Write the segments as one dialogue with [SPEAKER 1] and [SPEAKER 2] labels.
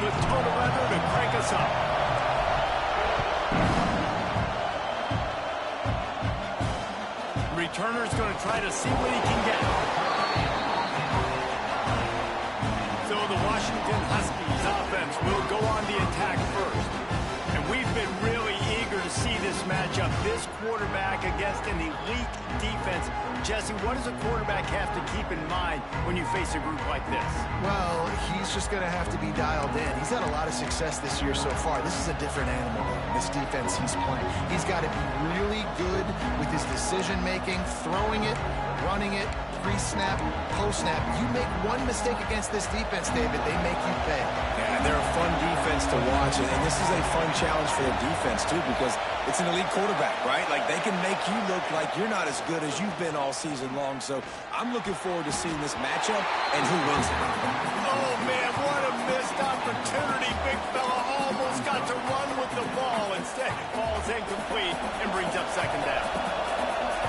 [SPEAKER 1] good toe to leather to crank us up. Returner's going to try to see what he can get. So the Washington Huskies offense will go on the attack first. And we've been really eager to see this matchup. This quarterback against an elite defense. Jesse, what does a quarterback have to keep in mind when you face a group like this?
[SPEAKER 2] Well, he's just going to have to be dialed in. He's had a lot of success this year so far. This is a different animal, this defense he's playing. He's got to be really good with his decision-making, throwing it, running it, pre-snap, post-snap. You make one mistake against this defense, David, they make you pay.
[SPEAKER 3] Yeah, they're a fun defense to watch, and this is a fun challenge for the defense, too, because it's an elite quarterback, right? Like, they can make you look like you're not as good as you've been all season long, so I'm looking forward to seeing this matchup and who wins it.
[SPEAKER 1] Oh, man, what a missed opportunity. Big fella almost got to run with the ball. Instead, it falls incomplete and brings up second down.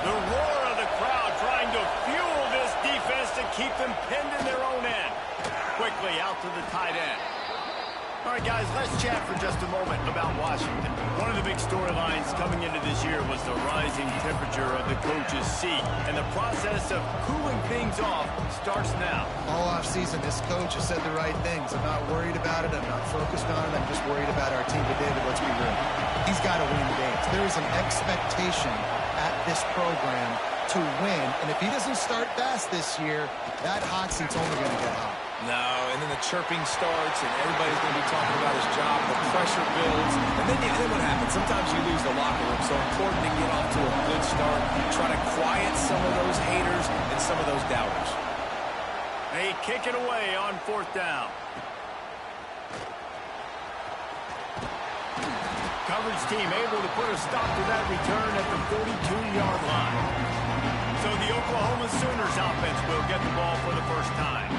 [SPEAKER 1] The roar of the crowd trying to fuel this defense to keep them pinned in their own end. Quickly out to the tight end. All right, guys, let's chat for just a moment about Washington. One of the big storylines coming into this year was the rising temperature of the coach's seat, and the process of cooling things off starts now.
[SPEAKER 2] All offseason, this coach has said the right things. I'm not worried about it. I'm not focused on it. I'm just worried about our team. But, David, let's be real. He's got to win games. There is an expectation at this program to win, and if he doesn't start fast this year, that hot seat's only going to get hot.
[SPEAKER 3] No, and then the chirping starts, and everybody's going to be talking about his job, the pressure builds, and then what happens? Sometimes you lose the locker room, so important to get off to a good start, try to quiet some of those haters and some of those doubters.
[SPEAKER 1] They kick it away on fourth down. Coverage team able to put a stop to that return at the 42-yard line. So the Oklahoma Sooners offense will get the ball for the first time.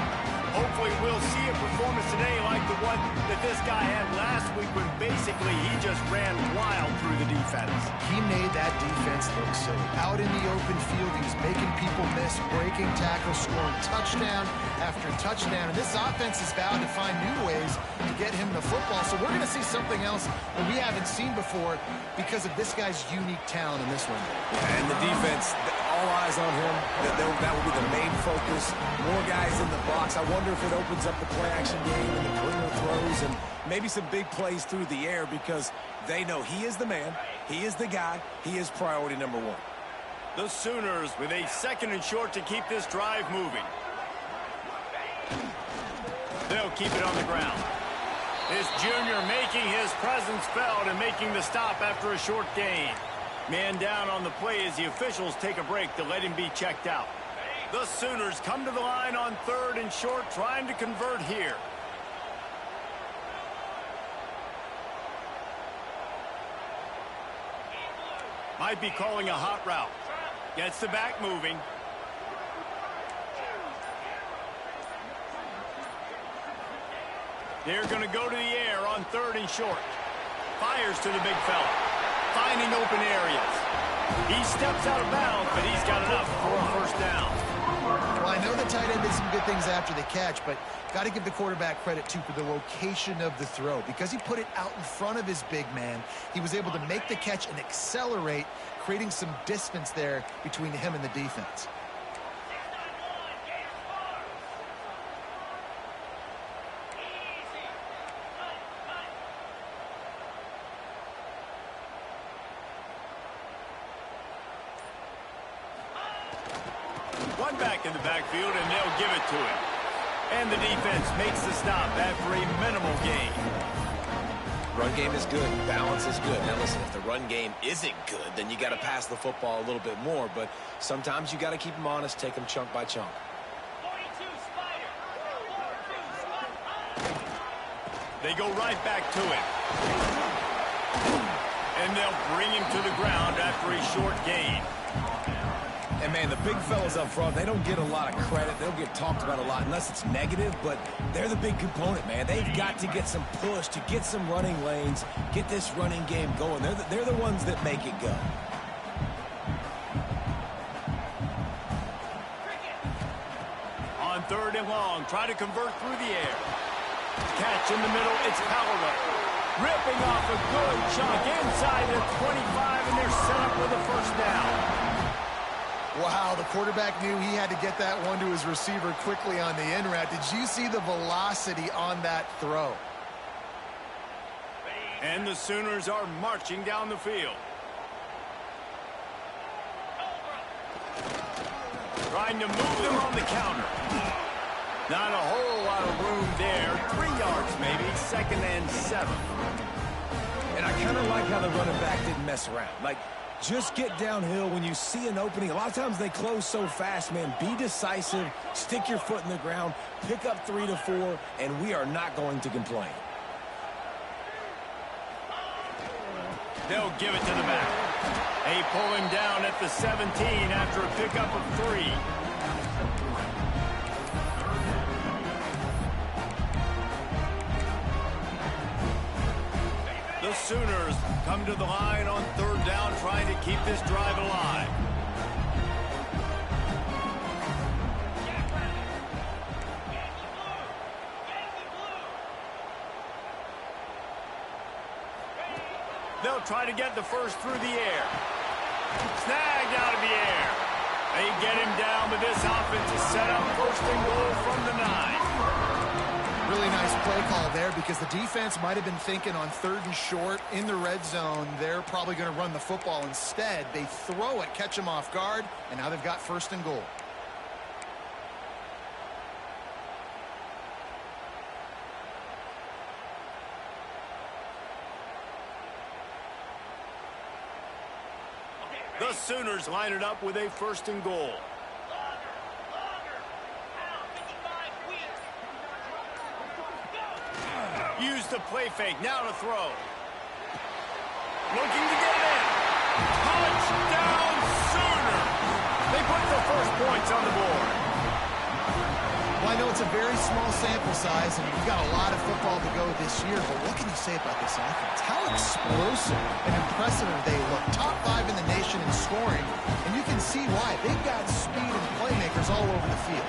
[SPEAKER 1] Hopefully we'll see a performance today like the one that this guy had last week when basically he just ran wild through the defense.
[SPEAKER 2] He made that defense look silly. Out in the open field, he was making people miss, breaking tackles, scoring touchdown after touchdown. And this offense is bound to find new ways to get him the football. So we're going to see something else that we haven't seen before because of this guy's unique talent in this one.
[SPEAKER 3] Yeah, and the defense, all eyes on him. That will be the main focus. More guys in the box. I wonder if it opens up the play-action game and the bringer throws and maybe some big plays through the air because they know he is the man, he is the guy, he is priority number one.
[SPEAKER 1] The Sooners with a second and short to keep this drive moving. They'll keep it on the ground. This junior making his presence felt and making the stop after a short gain. Man down on the play as the officials take a break to let him be checked out. The Sooners come to the line on third and short, trying to convert here. Might be calling a hot route. Gets the back moving. They're going to go to the air on third and short. Fires to the big fella. Finding open areas. He steps out of bounds, but he's got enough for a first down.
[SPEAKER 2] Well, I know the tight end did some good things after the catch, but got to give the quarterback credit, too, for the location of the throw. Because he put it out in front of his big man, he was able to make the catch and accelerate, creating some distance there between him and the defense.
[SPEAKER 1] One back in the backfield, and they'll give it to him. And the defense makes the stop after a minimal gain.
[SPEAKER 3] Run game is good. Balance is good. Now, listen, if the run game isn't good, then you got to pass the football a little bit more. But sometimes you got to keep them honest, take them chunk by chunk.
[SPEAKER 1] They go right back to it. And they'll bring him to the ground after a short gain.
[SPEAKER 3] And, man, the big fellas up front, they don't get a lot of credit. They'll get talked about a lot unless it's negative, but they're the big component, man. They've got to get some push, to get some running lanes, get this running game going. They're the ones that make it go.
[SPEAKER 1] On third and long, try to convert through the air. Catch in the middle, it's Paolo. Ripping off a good chunk inside the 25, and they're set up with a first down.
[SPEAKER 2] Wow, the quarterback knew he had to get that one to his receiver quickly on the in route. Did you see the velocity on that throw?
[SPEAKER 1] And the Sooners are marching down the field. Trying to move them on the counter. Not a whole lot of room there. 3 yards maybe, 2nd and 7.
[SPEAKER 3] And I kind of like how the running back didn't mess around. Like, just get downhill when you see an opening. A lot of times they close so fast, man. Be decisive, stick your foot in the ground, pick up 3 to 4, and we are not going to complain.
[SPEAKER 1] They'll give it to the back. They pull him down at the 17 after a pickup of 3. The Sooners come to the line on 3rd down, trying to keep this drive alive. They'll try to get the first through the air. Snagged out of the air. They get him down, but this offense is set up 1st and goal from the 9.
[SPEAKER 2] Really nice play call there because the defense might have been thinking on 3rd and short in the red zone. They're probably going to run the football. Instead, they throw it, catch him off guard, and now they've got 1st and goal.
[SPEAKER 1] The Sooners line it up with a 1st and goal. Use the play fake, now to throw. Looking to get it in. Touchdown Sooners! They put the first points on the board.
[SPEAKER 2] Well, I know it's a very small sample size, and we've got a lot of football to go this year, but what can you say about this offense? How explosive and impressive they look. Top 5 in the nation in scoring, and you can see why. They've got speed and playmakers all over the field.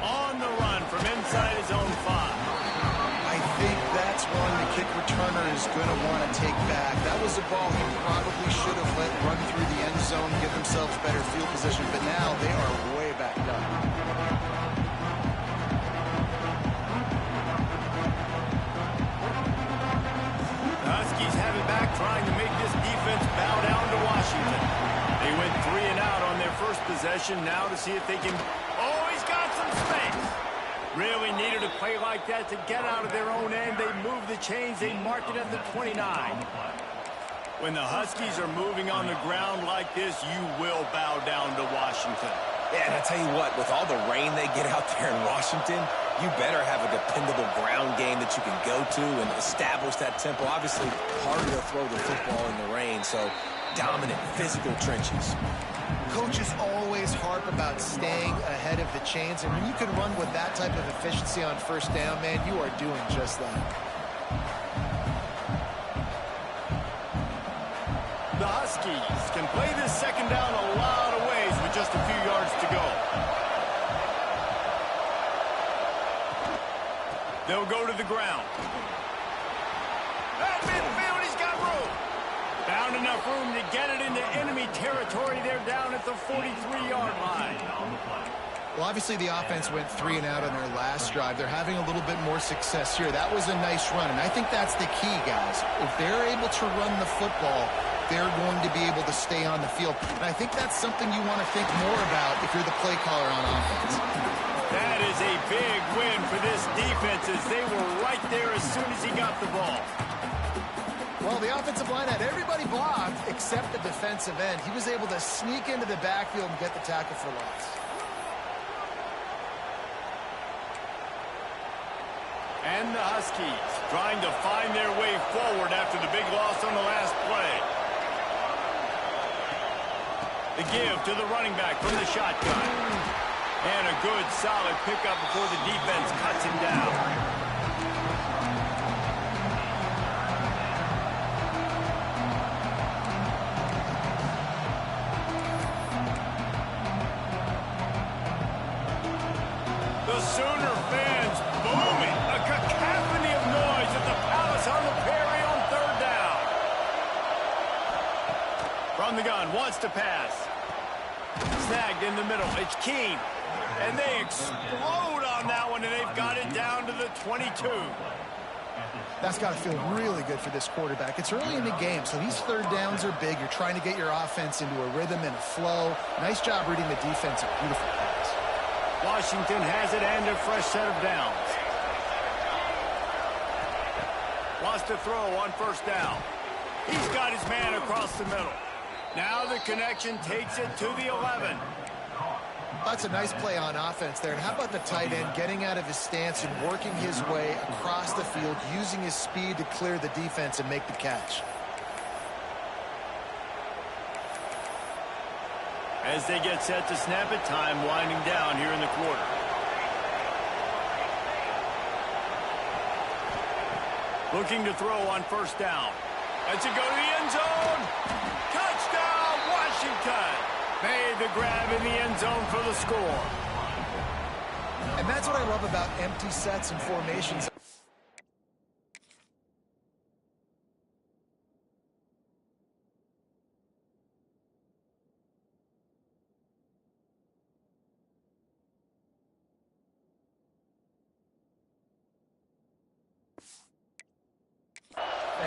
[SPEAKER 1] On the run from inside his own 5.
[SPEAKER 2] I think that's one the kick returner is going to want to take back. That was a ball he probably should have let run through the end zone, give themselves better field position, but now they are way backed up.
[SPEAKER 1] The Huskies have it back, trying to make this defense bow down to Washington. They went 3 and out on their first possession, now to see if they can... Oh, he's got some space! Really needed a play like that to get out of their own end. They move the chains. They mark it at the 29. When the Huskies are moving on the ground like this, you will bow down to Washington.
[SPEAKER 3] Yeah, and I tell you what, with all the rain they get out there in Washington, you better have a dependable ground game that you can go to and establish that tempo. Obviously, harder to throw the football in the rain, so dominant, physical trenches.
[SPEAKER 2] Coaches always harp about staying ahead of the chains, and when you can run with that type of efficiency on 1st down, man, you are doing just that.
[SPEAKER 1] The Huskies can play this 2nd down a lot of ways with just a few yards to go. They'll go to the ground. At midfield, he's got room. Found enough room to get it into enemy territory. They're down at the 43-yard line.
[SPEAKER 2] Well, obviously the offense went 3 and out on their last drive. They're having a little bit more success here. That was a nice run, and I think that's the key, guys. If they're able to run the football, they're going to be able to stay on the field. And I think that's something you want to think more about if you're the play caller on offense.
[SPEAKER 1] That is a big win for this defense, as they were right there as soon as he got the ball.
[SPEAKER 2] Well, the offensive line had everybody blocked except the defensive end. He was able to sneak into the backfield and get the tackle for loss.
[SPEAKER 1] And the Huskies trying to find their way forward after the big loss on the last play. The give to the running back from the shotgun. And a good, solid pickup before the defense cuts him down. From the gun, wants to pass. Snagged in the middle. It's Keene. And they explode on that one, and they've got it down to the 22.
[SPEAKER 2] That's got to feel really good for this quarterback. It's early in the game, so these third downs are big. You're trying to get your offense into a rhythm and a flow. Nice job reading the defense. A beautiful pass.
[SPEAKER 1] Washington has it and a fresh set of downs. Wants to throw on first down. He's got his man across the middle. Now the connection takes it to the 11.
[SPEAKER 2] That's a nice play on offense there. And how about the tight end getting out of his stance and working his way across the field, using his speed to clear the defense and make the catch.
[SPEAKER 1] As they get set to snap it, time winding down here in the quarter. Looking to throw on first down. Lets it go to the end zone. Touchdown, Washington. Made the grab in the end zone for the score.
[SPEAKER 2] And that's what I love about empty sets and formations.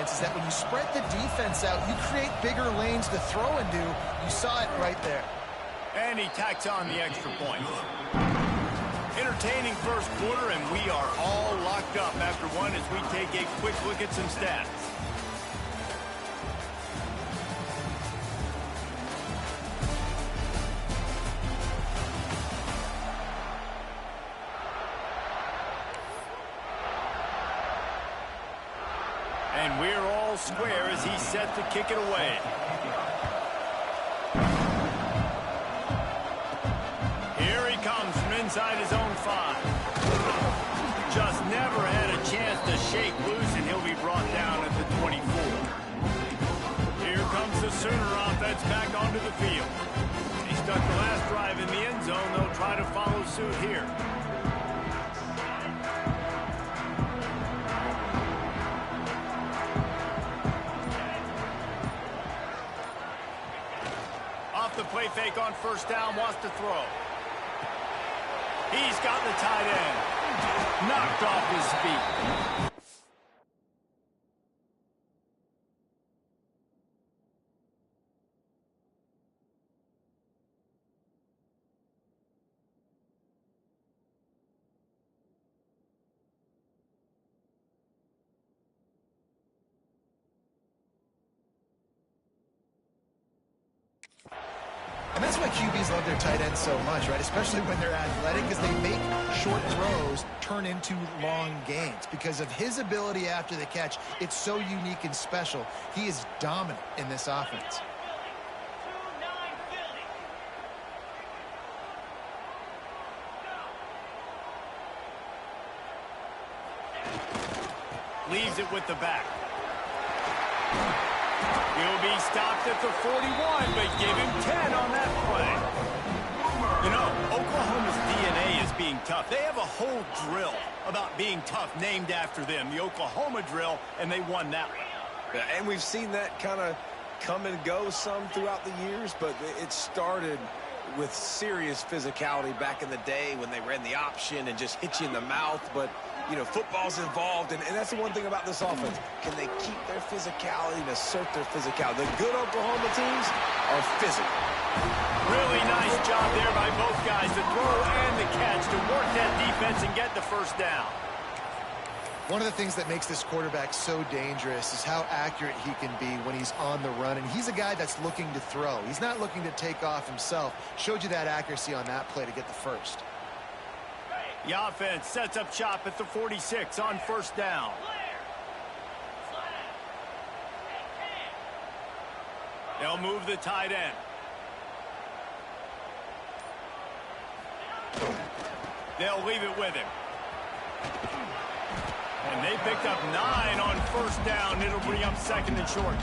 [SPEAKER 2] Is that when you spread the defense out, you create bigger lanes to throw into. You saw it right there.
[SPEAKER 1] And he tacks on the extra point. Entertaining first quarter, and we are all locked up after one as we take a quick look at some stats. And we're all square as he's set to kick it away. Here he comes from inside his own 5. Just never had a chance to shake loose, and he'll be brought down at the 24. Here comes the Sooner offense back onto the field. He stuck the last drive in the end zone. They'll try to follow suit here. The play fake on first down, wants to throw. He's got the tight end. Knocked off his feet.
[SPEAKER 2] And that's why QBs love their tight ends so much, right? Especially when they're athletic, because they make short throws turn into long gains. Because of his ability after the catch, it's so unique and special. He is dominant in this offense.
[SPEAKER 1] Leaves it with the back. He'll be stopped at the 41, but give him 10 on that play. You know, Oklahoma's DNA is being tough. They have a whole drill about being tough named after them, the Oklahoma drill, and they won that one.
[SPEAKER 3] And we've seen that kind of come and go some throughout the years, but it started with serious physicality back in the day when they ran the option and just hit you in the mouth. But, you know, football's involved, and that's the one thing about this offense. Can they keep their physicality and assert their physicality? The good Oklahoma teams are physical.
[SPEAKER 1] Really nice job there by both guys, the throw and the catch, to work that defense and get the first down.
[SPEAKER 2] One of the things that makes this quarterback so dangerous is how accurate he can be when he's on the run. And he's a guy that's looking to throw. He's not looking to take off himself. Showed you that accuracy on that play to get the first.
[SPEAKER 1] The offense sets up shop at the 46 on first down. They'll move the tight end. They'll leave it with him. And they picked up 9 on first down. It'll bring up second and short.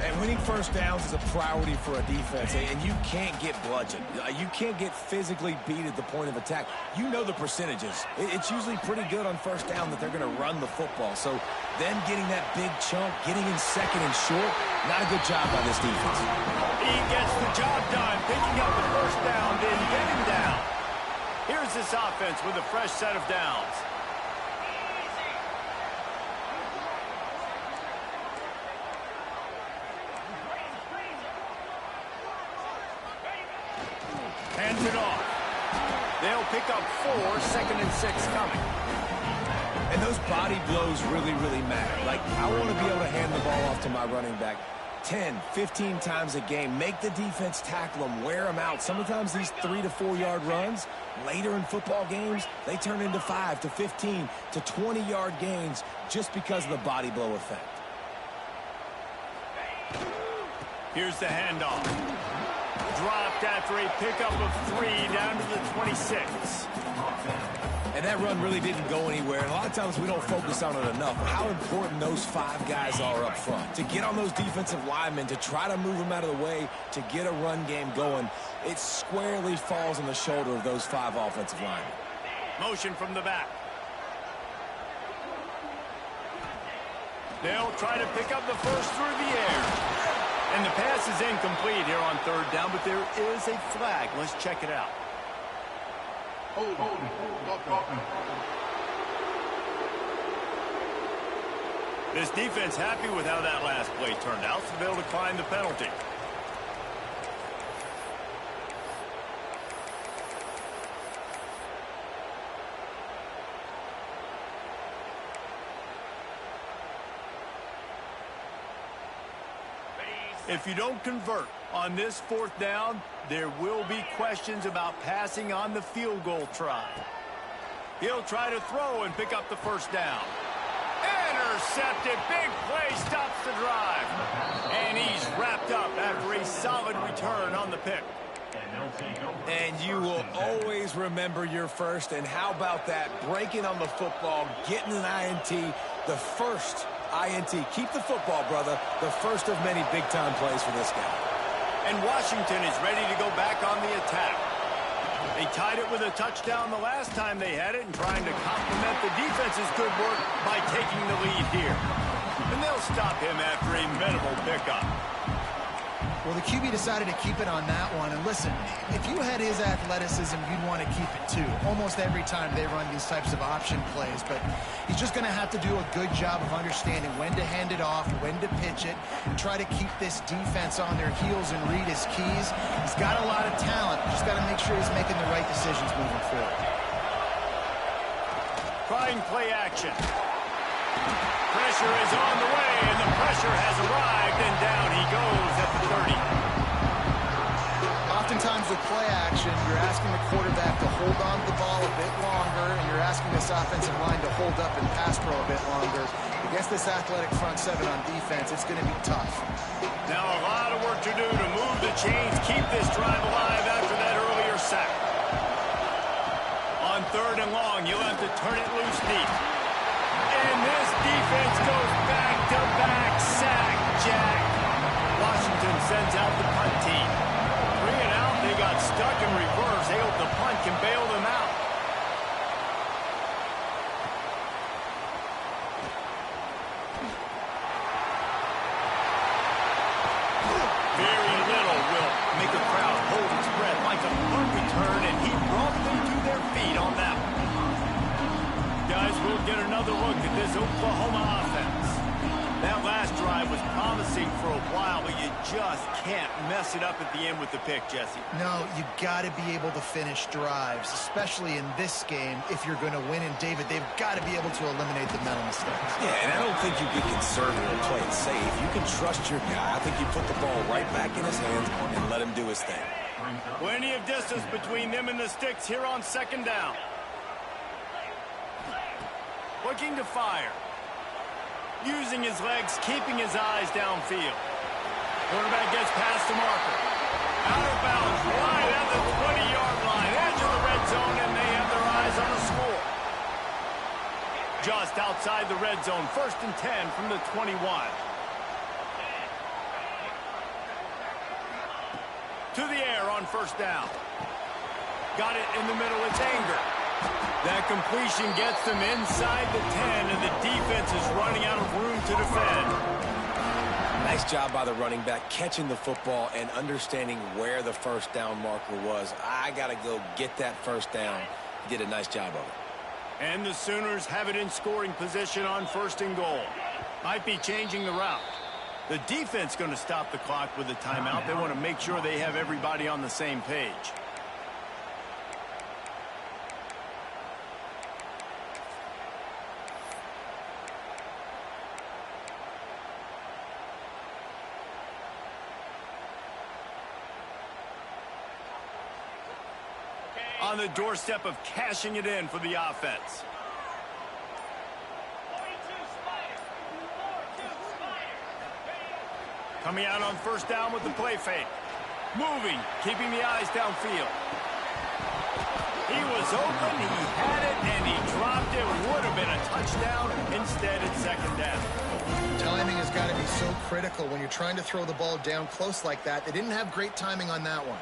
[SPEAKER 3] And Winning first downs is a priority for a defense, and you can't get bludgeoned. You can't get physically beat at the point of attack. You know the percentages. It's usually pretty good on first down that they're going to run the football. So then getting that big chunk, getting in second and short, not a good job by this defense.
[SPEAKER 1] He gets the job done, picking up the first down, then getting down. Here's this offense with a fresh set of downs. Hands it off. They'll pick up 4, 2nd and 6 coming.
[SPEAKER 3] And those body blows really, really matter. Like, I want to be able to hand the ball off to my running back 10, 15 times a game. Make the defense tackle them, wear them out. Sometimes these 3 to 4 yard runs, later in football games, they turn into 5 to 15 to 20 yard gains just because of the body blow effect.
[SPEAKER 1] Here's the handoff. Dropped after a pickup of 3 down to the 26.
[SPEAKER 3] And that run really didn't go anywhere. And a lot of times we don't focus on it enough. How important those 5 guys are up front. To get on those defensive linemen, to try to move them out of the way, to get a run game going, it squarely falls on the shoulder of those 5 offensive linemen.
[SPEAKER 1] Motion from the back. They'll try to pick up the first through the air. And the pass is incomplete here on 3rd down, but there is a flag. Let's check it out. This defense happy with how that last play turned out, so they'll decline the penalty. If you don't convert on this 4th down, there will be questions about passing on the field goal try. He'll try to throw and pick up the first down. Intercepted. Big play stops the drive. And he's wrapped up after a solid return on the pick.
[SPEAKER 3] And you will always remember your first. And how about that? Breaking on the football, getting an INT, the first INT. Keep the football, brother. The first of many big-time plays for this guy.
[SPEAKER 1] And Washington is ready to go back on the attack. They tied it with a touchdown the last time they had it and trying to complement the defense's good work by taking the lead here. And they'll stop him after a minimal pickup.
[SPEAKER 2] Well, the QB decided to keep it on that one. And listen, if you had his athleticism, you'd want to keep it too. Almost every time they run these types of option plays. But he's just going to have to do a good job of understanding when to hand it off, when to pitch it, and try to keep this defense on their heels and read his keys. He's got a lot of talent. Just got to make sure he's making the right decisions moving forward.
[SPEAKER 1] Trying play action. Pressure is on the way, and the pressure has arrived, and down he goes at the 30.
[SPEAKER 2] Oftentimes with play action, you're asking the quarterback to hold on to the ball a bit longer, and you're asking this offensive line to hold up and pass pro a bit longer. Against this athletic front 7 on defense, it's going to be tough.
[SPEAKER 1] Now a lot of work to do to move the chains, keep this drive alive after that earlier sack. On 3rd and long, you'll have to turn it loose deep. And this defense goes back-to-back sack jack. Washington sends out the punt team. 3 and out, they got stuck in reverse. They hope the punt can bail them out. Very little will make a crowd hold its breath like a punt return, and he brought them to their feet on that one. Guys, we'll get another look at this Oklahoma offense. That last drive was promising for a while, but you just can't mess it up at the end with the pick, Jesse.
[SPEAKER 2] No, you got to be able to finish drives, especially in this game if you're going to win. And, David, they've got to be able to eliminate the mental mistakes.
[SPEAKER 3] Yeah, and I don't think you get conservative and play it safe. You can trust your guy. I think you put the ball right back in his hands and let him do his thing.
[SPEAKER 1] Plenty of distance between them and the sticks here on 2nd down. Looking to fire. Using his legs, keeping his eyes downfield. Quarterback gets past the marker. Out of bounds, right at the 20-yard line. Edge of the red zone, and they have their eyes on a score. Just outside the red zone, 1st and 10 from the 21. To the air on first down. Got it in the middle. It's Anger. That completion gets them inside the 10, and the defense is running out of room to defend.
[SPEAKER 3] Nice job by the running back catching the football and understanding where the first down marker was. I got to go get that first down. He did a nice job of it.
[SPEAKER 1] And the Sooners have it in scoring position on first and goal. Might be changing the route. The defense going to stop the clock with a timeout. They want to make sure they have everybody on the same page. On the doorstep of cashing it in for the offense. Coming out on first down with the play fake. Moving, keeping the eyes downfield. He was open, he had it, and he dropped it. Would have been a touchdown. Instead, it's second down.
[SPEAKER 2] Timing has got to be so critical when you're trying to throw the ball down close like that. They didn't have great timing on that one.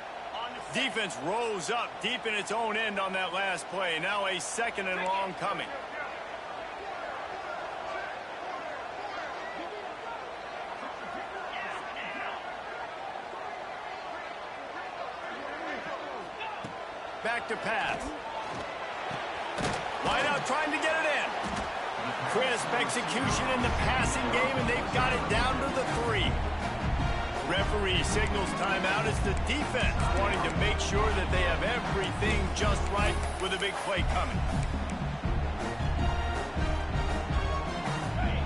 [SPEAKER 1] Defense rose up deep in its own end on that last play. Now a second and long coming. Back to pass. Wide out trying to get it in. Crisp execution in the passing game, and they've got it down to the 3. Referee signals timeout as the defense wanting to make sure that they have everything just right with a big play coming.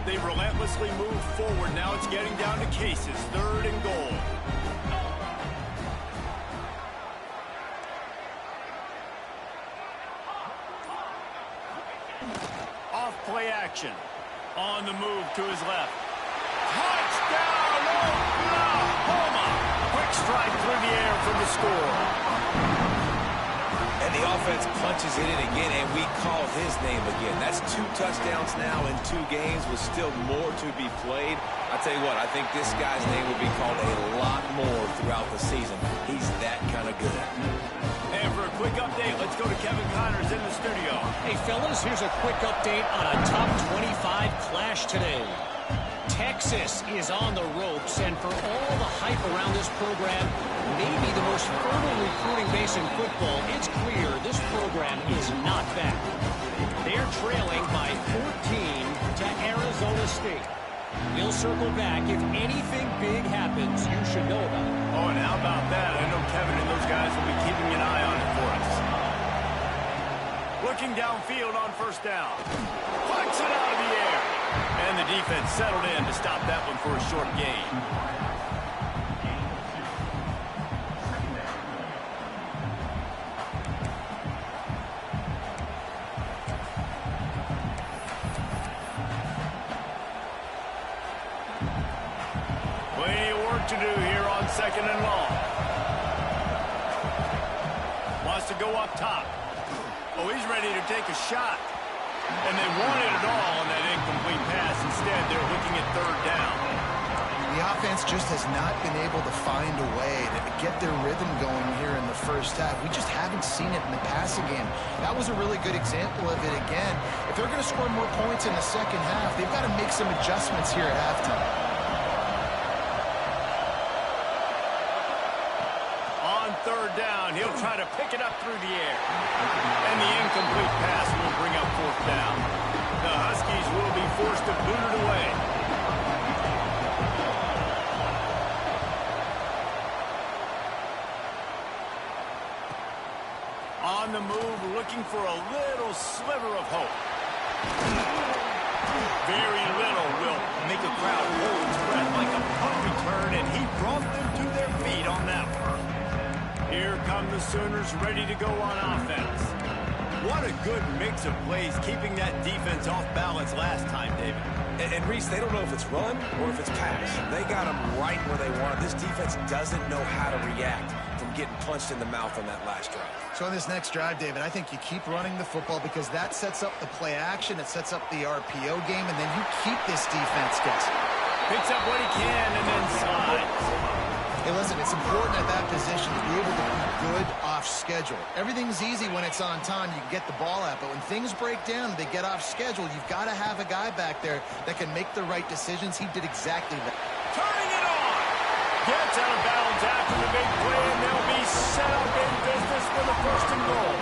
[SPEAKER 1] They relentlessly move forward. Now it's getting down to cases. Third and goal. Off play action. On the move to his left. Touchdown, Oklahoma! Quick strike through the air for the score.
[SPEAKER 3] And the offense punches it in again, and we call his name again. That's 2 touchdowns now in 2 games with still more to be played. I tell you what, I think this guy's name will be called a lot more throughout the season. He's that kind of good.
[SPEAKER 1] And for a quick update, let's go to Kevin Connors in the studio.
[SPEAKER 4] Hey, fellas, here's a quick update on a top 25 clash today. Texas is on the ropes, and for all the hype around this program, maybe the most fertile recruiting base in football, it's clear this program is not back. They're trailing by 14 to Arizona State. We'll circle back. If anything big happens, you should know about it.
[SPEAKER 1] Oh, and how about that? I know Kevin and those guys will be keeping an eye on it for us. Looking downfield on first down. Flicks it out of the air. And the defense settled in to stop that one for a short gain. Plenty of work to do here on second and long. Wants to go up top. Oh, he's ready to take a shot. And they wanted it all on that incomplete pass. Instead, they're looking at third down.
[SPEAKER 2] The offense just has not been able to find a way to get their rhythm going here in the first half. We just haven't seen it in the passing game. That was a really good example of it again. If they're going to score more points in the second half, they've got to make some adjustments here at halftime.
[SPEAKER 1] On third down, he'll try to pick it up through the air. And the incomplete pass will bring up fourth down. The Huskies will be forced to boot it away. On the move, looking for a little sliver of hope. Very little will make a crowd hold its breath like a punt return, and he brought them to their feet on that one. Here come the Sooners ready to go on offense. What a good mix of plays, keeping that defense off balance last time, David.
[SPEAKER 3] And Reese, they don't know if it's run or if it's pass. They got them right where they want. This defense doesn't know how to react from getting punched in the mouth on that last drive.
[SPEAKER 2] So on this next drive, David, I think you keep running the football because that sets up the play action, it sets up the RPO game, and then you keep this defense guessing.
[SPEAKER 1] Picks up what he can and then slides.
[SPEAKER 2] Hey, listen, it's It's important at that position to be able to be good off schedule. Everything's easy when it's on time. You can get the ball out. But when things break down, they get off schedule, you've got to have a guy back there that can make the right decisions. He did exactly that.
[SPEAKER 1] Turning it on. Gets out of bounds after the big play, and they'll be set up in business for the first and goal.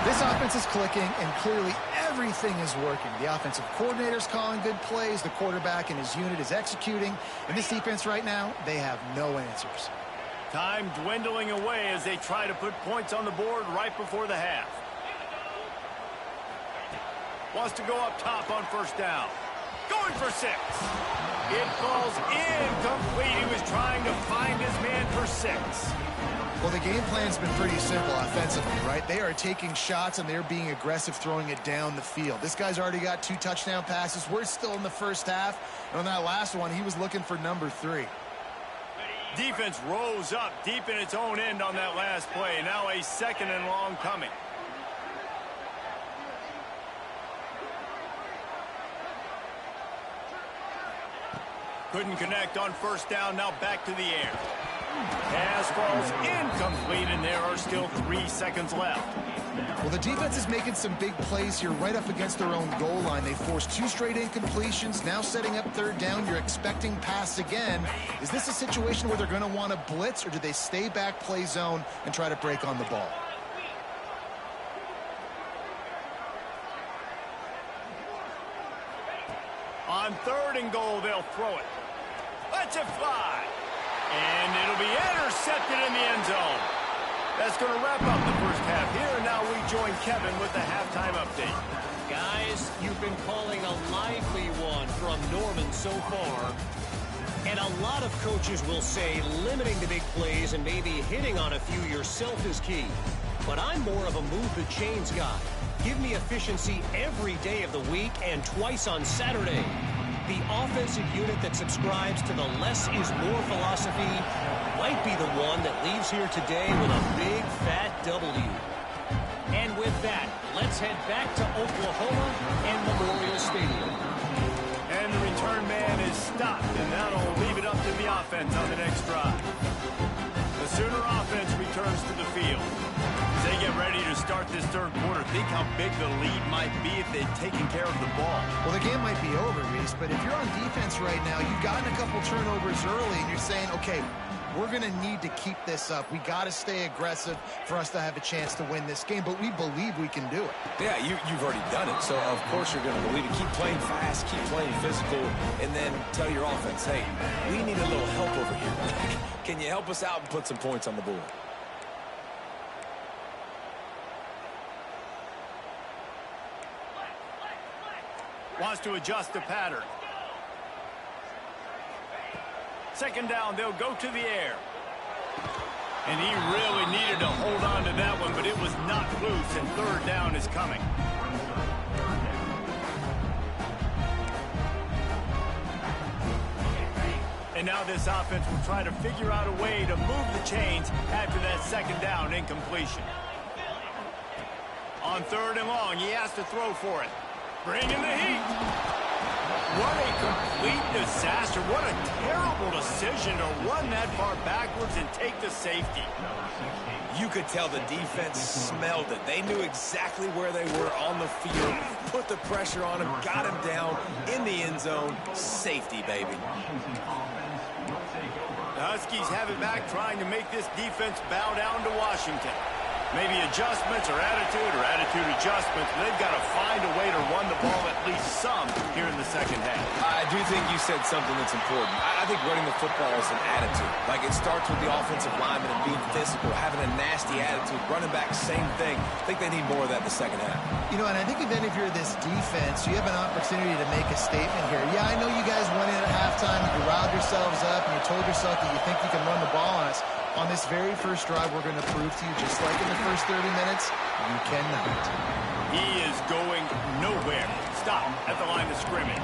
[SPEAKER 2] This offense is clicking, and clearly everything is working. The offensive coordinator's calling good plays. The quarterback and his unit is executing. And this defense right now, they have no answers.
[SPEAKER 1] Time dwindling away as they try to put points on the board right before the half. Wants to go up top on first down. Going for 6. It falls incomplete. He was trying to find his man for 6.
[SPEAKER 2] Well, the game plan's been pretty simple offensively, right? They are taking shots, and they're being aggressive, throwing it down the field. This guy's already got 2 touchdown passes. We're still in the first half. And on that last one, he was looking for number 3.
[SPEAKER 1] Defense rose up deep in its own end on that last play. Now a 2nd and long coming. Couldn't connect on first down. Now back to the air. Pass falls incomplete, and there are still 3 seconds left.
[SPEAKER 2] Well, the defense is making some big plays here right up against their own goal line. They forced 2 straight incompletions, now setting up third down. You're expecting pass again. Is this a situation where they're going to want to blitz, or do they stay back, play zone, and try to break on the ball?
[SPEAKER 1] On 3rd and goal, they'll throw it. Let's it fly. And it'll be intercepted in the end zone. That's going to wrap up the first half here. And now we join Kevin with the halftime update.
[SPEAKER 4] Guys, you've been calling a lively one from Norman so far. And a lot of coaches will say limiting the big plays and maybe hitting on a few yourself is key. But I'm more of a move the chains guy. Give me efficiency every day of the week and twice on Saturday. The offensive unit that subscribes to the less is more philosophy might be the one that leaves here today with a big fat W. And with that, let's head back to Oklahoma and Memorial Stadium.
[SPEAKER 1] And the return man is stopped, and that'll leave it up to the offense on the next drive. The Sooner offense returns to the field. As they get ready to start this 3rd quarter, think how big the lead might be if they'd taken care of the ball.
[SPEAKER 2] Well, the game might be over, Reese, but if you're on defense right now, you've gotten a couple turnovers early, and you're saying, okay, we're going to need to keep this up. We got to stay aggressive for us to have a chance to win this game, but we believe we can do it.
[SPEAKER 3] Yeah, you've already done it, so of course you're going to believe it. Keep playing fast, keep playing physical, and then tell your offense, hey, we need a little help over here. Can you help us out and put some points on the board?
[SPEAKER 1] Wants to adjust the pattern. 2nd down, they'll go to the air. And he really needed to hold on to that one, but it was not loose, and 3rd down is coming. And now this offense will try to figure out a way to move the chains after that 2nd down incompletion. On 3rd and long, he has to throw for it. Bringing the heat. What a complete disaster. What a terrible decision to run that far backwards and take the safety.
[SPEAKER 3] You could tell the defense smelled it. They knew exactly where they were on the field, put the pressure on him, got him down in the end zone. Safety, baby.
[SPEAKER 1] The Huskies have it back, trying to make this defense bow down to Washington. Maybe adjustments or attitude adjustments. But they've got to find a way to run the ball at least some here in the 2nd half.
[SPEAKER 3] I do think you said something that's important. I think running the football is an attitude. Like, it starts with the offensive lineman and being physical, having a nasty attitude. Running back, same thing. I think they need more of that in the 2nd half.
[SPEAKER 2] You know, and I think even if you're this defense, you have an opportunity to make a statement here. Yeah, I know you guys went in at halftime, you riled yourselves up, and you told yourself that you think you can run the ball on us. On this very first drive, we're going to prove to you, just like in the first 30 minutes, you cannot.
[SPEAKER 1] He is going nowhere. Stop at the line of scrimmage.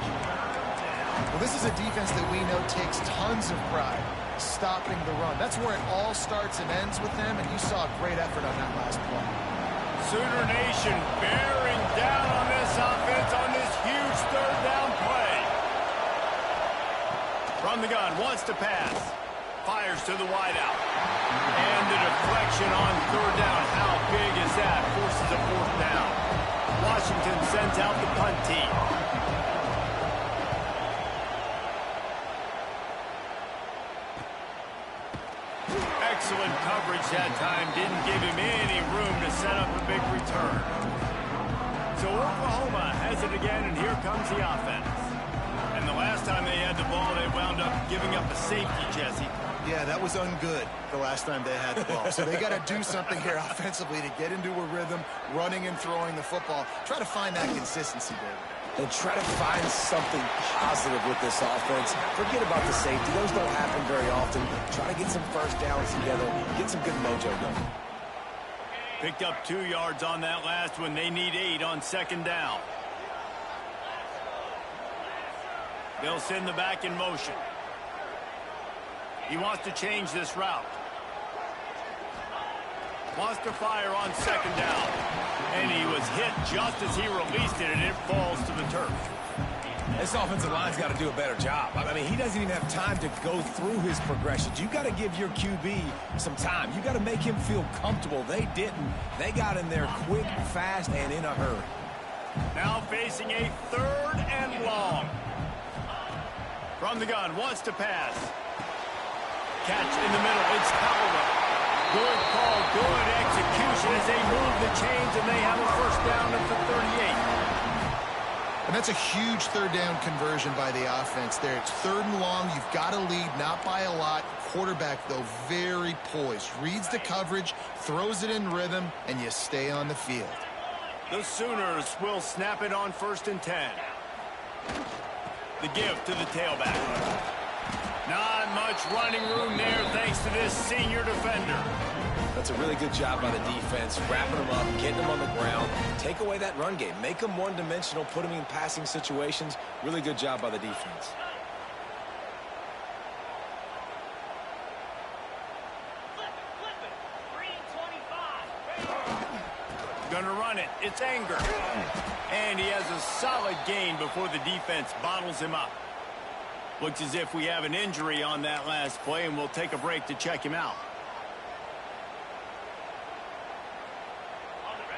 [SPEAKER 2] Well, this is a defense that we know takes tons of pride stopping the run. That's where it all starts and ends with them, and you saw a great effort on that last play.
[SPEAKER 1] Sooner Nation bearing down on this offense on this huge 3rd down play. From the gun, wants to pass. fires to the wideout. And the deflection on third down. How big is that? Forces a fourth down. Washington sends out the punt team. Excellent coverage that time. Didn't give him any room to set up a big return. So Oklahoma has it again, and here comes the offense. And the last time they had the ball, they wound up giving up a safety, Jesse.
[SPEAKER 2] Yeah, that was ungood the last time they had the ball. So they got to do something here offensively to get into a rhythm, running and throwing the football. Try to find that consistency, David.
[SPEAKER 3] And try to find something positive with this offense. Forget about the safety. Those don't happen very often. Try to get some first downs together. Get some good mojo going.
[SPEAKER 1] Picked up 2 yards on that last one. They need 8 on second down. They'll send the back in motion. He wants to change this route. Wants to fire on second down. And he was hit just as he released it, and it falls to the turf.
[SPEAKER 3] This offensive line's got to do a better job. I mean, he doesn't even have time to go through his progressions. You got to give your QB some time. You got to make him feel comfortable. They didn't. They got in there quick, fast, and in a hurry.
[SPEAKER 1] Now facing a 3rd and long. From the gun, wants to pass. Catch in the middle. It's Callaway. Good call, good execution as they move the chains, and they have a first down at the 38.
[SPEAKER 2] And that's a huge third down conversion by the offense there. It's 3rd and long. You've got to lead, not by a lot. Quarterback, though, very poised. Reads the coverage, throws it in rhythm, and you stay on the field.
[SPEAKER 1] The Sooners will snap it on 1st and 10. The give to the tailback. Not much running room there thanks to this senior defender.
[SPEAKER 3] That's a really good job by the defense, wrapping them up, getting them on the ground. Take away that run game. Make them one-dimensional, put them in passing situations. Really good job by the defense.
[SPEAKER 1] Gonna run it. It's Anger. And he has a solid gain before the defense bottles him up. Looks as if we have an injury on that last play, and we'll take a break to check him out.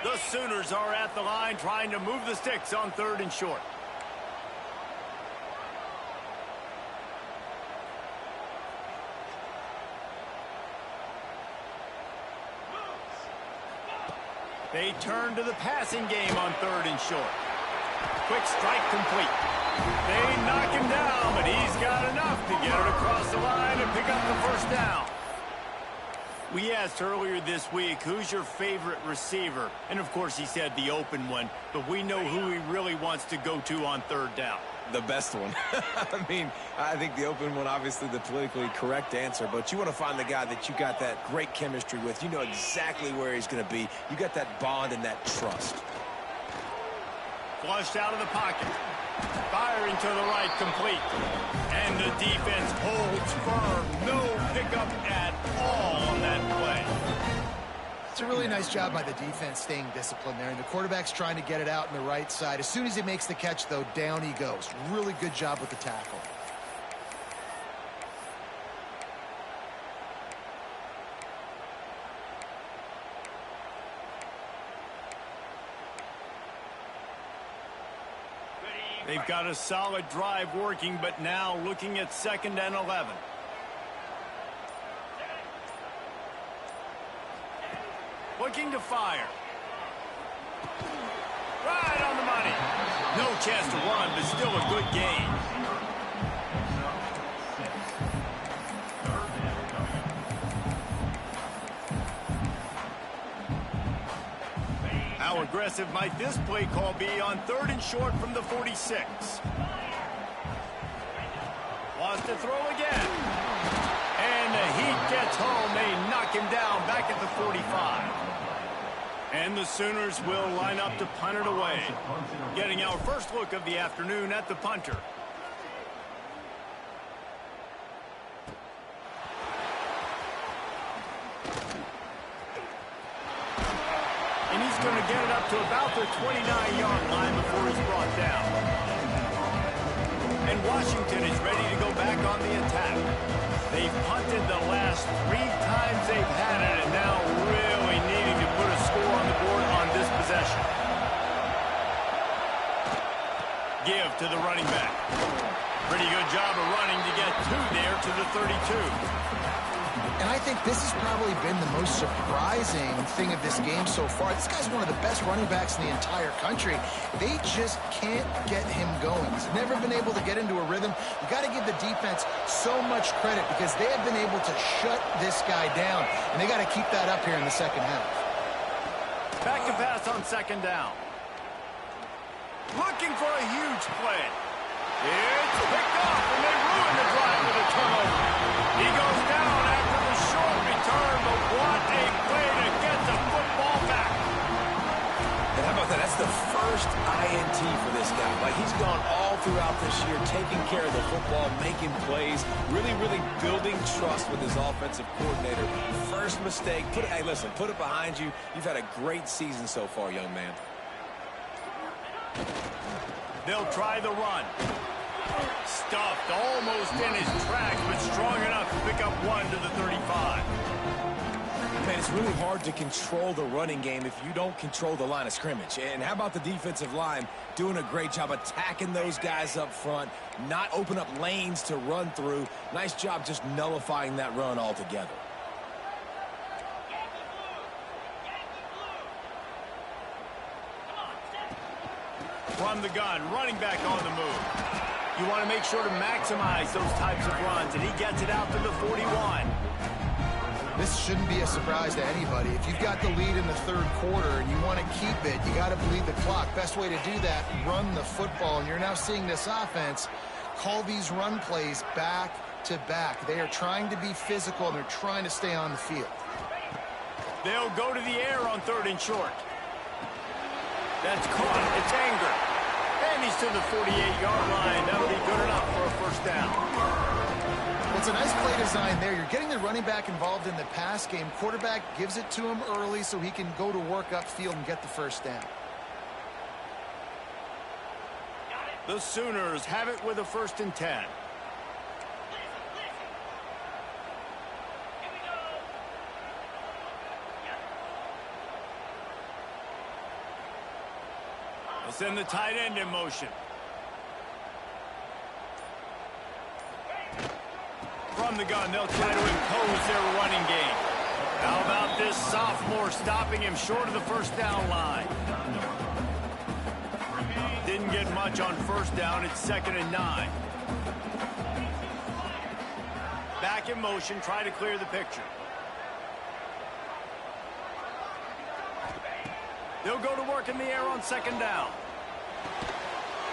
[SPEAKER 1] The Sooners are at the line trying to move the sticks on 3rd and short. They turn to the passing game on 3rd and short. Quick strike complete. They knock him down, but he's got enough to get it across the line and pick up the first down. We asked earlier this week, who's your favorite receiver? And, of course, he said the open one, but we know who he really wants to go to on 3rd down.
[SPEAKER 3] The best one. I mean, I think the open one, obviously the politically correct answer, but you want to find the guy that you got that great chemistry with. You know exactly where he's going to be. You got that bond and that trust.
[SPEAKER 1] Flushed out of the pocket. Firing to the right, complete. And the defense holds firm. No pickup at all on that play.
[SPEAKER 2] It's a really nice job by the defense staying disciplined there. And the quarterback's trying to get it out on the right side. As soon as he makes the catch, though, down he goes. Really good job with the tackle.
[SPEAKER 1] They've got a solid drive working, but now looking at 2nd and 11. Looking to fire. Right on the money. No chance to run, but still a good gain. How aggressive might this play call be on 3rd and short from the 46? Wants to throw again. And the heat gets home. They knock him down back at the 45. And the Sooners will line up to punt it away. Getting our first look of the afternoon at the punter. And he's going to get it up to about the 29-yard line before he's brought down. And Washington is ready to go back on the attack. They've punted the last 3 times they've had it, and now really needing to put a score on the board on this possession. Give to the running back. Pretty good job of running to get 2 there to the 32.
[SPEAKER 2] And I think this has probably been the most surprising thing of this game so far. This guy's one of the best running backs in the entire country. They just can't get him going. He's never been able to get into a rhythm. You got to give the defense so much credit because they have been able to shut this guy down, and they got to keep that up here in the second half.
[SPEAKER 1] Back to pass on second down. Looking for a huge play. It's picked off, and they ruin the drive with a turnover. He goes down after the short return, but what a play to get the football back.
[SPEAKER 3] And how about that? That's the first INT for this guy. Like, he's gone all throughout this year, taking care of the football, making plays, really building trust with his offensive coordinator. First mistake, hey, listen, put it behind you. You've had a great season so far, young man.
[SPEAKER 1] They'll try the run. Stuffed almost in his tracks, but strong enough to pick up 1 to the 35.
[SPEAKER 3] Man, it's really hard to control the running game if you don't control the line of scrimmage. And how about the defensive line doing a great job attacking those guys up front, not open up lanes to run through. Nice job just nullifying that run altogether.
[SPEAKER 1] From the gun, running back on the move. You want to make sure to maximize those types of runs, and he gets it out to the 41.
[SPEAKER 2] This shouldn't be a surprise to anybody. If you've got the lead in the third quarter and you want to keep it, you got to bleed the clock. Best way to do that, run the football. And you're now seeing this offense call these run plays back to back. They are trying to be physical, and they're trying to stay on the field.
[SPEAKER 1] They'll go to the air on 3rd and short. That's caught. It's Anger. And he's to the 48-yard line. That'll be good enough for a first down.
[SPEAKER 2] Well, it's a nice play design there. You're getting the running back involved in the pass game. Quarterback gives it to him early so he can go to work upfield and get the first down.
[SPEAKER 1] The Sooners have it with a 1st and 10. They'll send the tight end in motion. From the gun, they'll try to impose their running game. How about this sophomore stopping him short of the first down line? Didn't get much on first down. It's 2nd and 9. Back in motion, try to clear the picture. They'll go to work in the air on 2nd down.